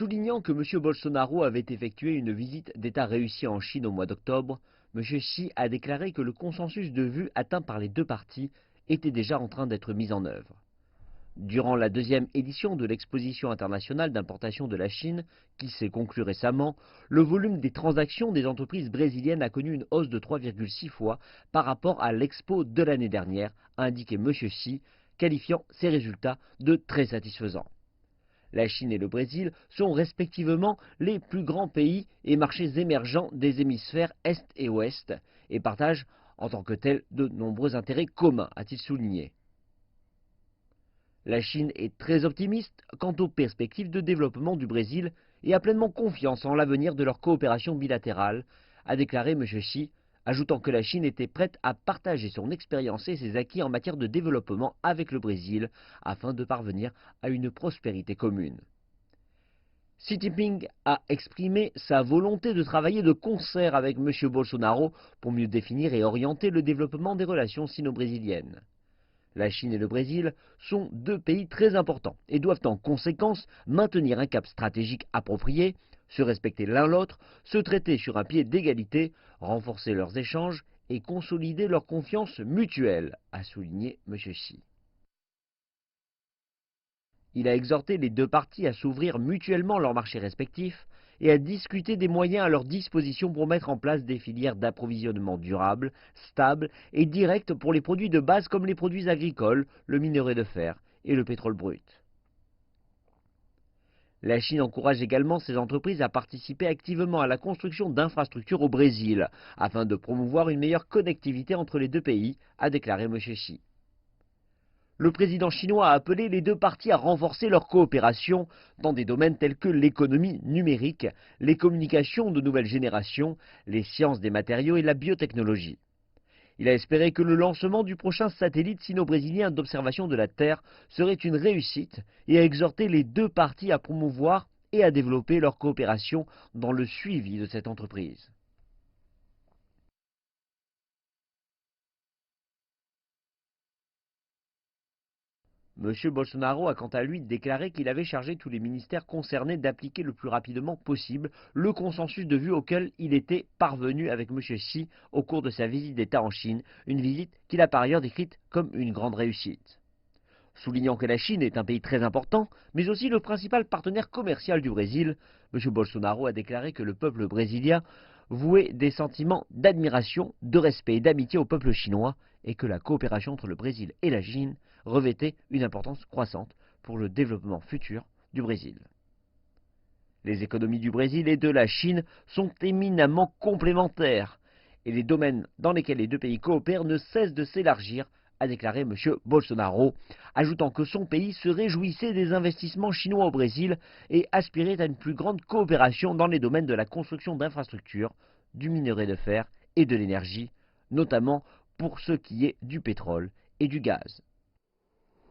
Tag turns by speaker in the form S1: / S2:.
S1: Soulignant que M. Bolsonaro avait effectué une visite d'État réussie en Chine au mois d'octobre, M. Xi a déclaré que le consensus de vue atteint par les deux parties était déjà en train d'être mis en œuvre. Durant la deuxième édition de l'exposition internationale d'importation de la Chine, qui s'est conclue récemment, le volume des transactions des entreprises brésiliennes a connu une hausse de 3,6 fois par rapport à l'expo de l'année dernière, a indiqué M. Xi, qualifiant ces résultats de très satisfaisants. La Chine et le Brésil sont respectivement les plus grands pays et marchés émergents des hémisphères Est et Ouest et partagent en tant que tels de nombreux intérêts communs, a-t-il souligné. La Chine est très optimiste quant aux perspectives de développement du Brésil et a pleinement confiance en l'avenir de leur coopération bilatérale, a déclaré M. Xi, ajoutant que la Chine était prête à partager son expérience et ses acquis en matière de développement avec le Brésil afin de parvenir à une prospérité commune. Xi Jinping a exprimé sa volonté de travailler de concert avec M. Bolsonaro pour mieux définir et orienter le développement des relations sino-brésiliennes. La Chine et le Brésil sont deux pays très importants et doivent en conséquence maintenir un cap stratégique approprié, se respecter l'un l'autre, se traiter sur un pied d'égalité, renforcer leurs échanges et consolider leur confiance mutuelle, a souligné M. Xi. Il a exhorté les deux parties à s'ouvrir mutuellement leurs marchés respectifs et à discuter des moyens à leur disposition pour mettre en place des filières d'approvisionnement durables, stables et directes pour les produits de base comme les produits agricoles, le minerai de fer et le pétrole brut. La Chine encourage également ses entreprises à participer activement à la construction d'infrastructures au Brésil, afin de promouvoir une meilleure connectivité entre les deux pays, a déclaré M. Xi. Le président chinois a appelé les deux parties à renforcer leur coopération dans des domaines tels que l'économie numérique, les communications de nouvelle génération, les sciences des matériaux et la biotechnologie. Il a espéré que le lancement du prochain satellite sino-brésilien d'observation de la Terre serait une réussite et a exhorté les deux parties à promouvoir et à développer leur coopération dans le suivi de cette entreprise. M. Bolsonaro a quant à lui déclaré qu'il avait chargé tous les ministères concernés d'appliquer le plus rapidement possible le consensus de vue auquel il était parvenu avec M. Xi au cours de sa visite d'État en Chine, une visite qu'il a par ailleurs décrite comme une grande réussite. Soulignant que la Chine est un pays très important, mais aussi le principal partenaire commercial du Brésil, M. Bolsonaro a déclaré que le peuple brésilien vouait des sentiments d'admiration, de respect et d'amitié au peuple chinois et que la coopération entre le Brésil et la Chine revêtait une importance croissante pour le développement futur du Brésil. Les économies du Brésil et de la Chine sont éminemment complémentaires et les domaines dans lesquels les deux pays coopèrent ne cessent de s'élargir, a déclaré M. Bolsonaro, ajoutant que son pays se réjouissait des investissements chinois au Brésil et aspirait à une plus grande coopération dans les domaines de la construction d'infrastructures, du minerai de fer et de l'énergie, notamment pour ce qui est du pétrole et du gaz.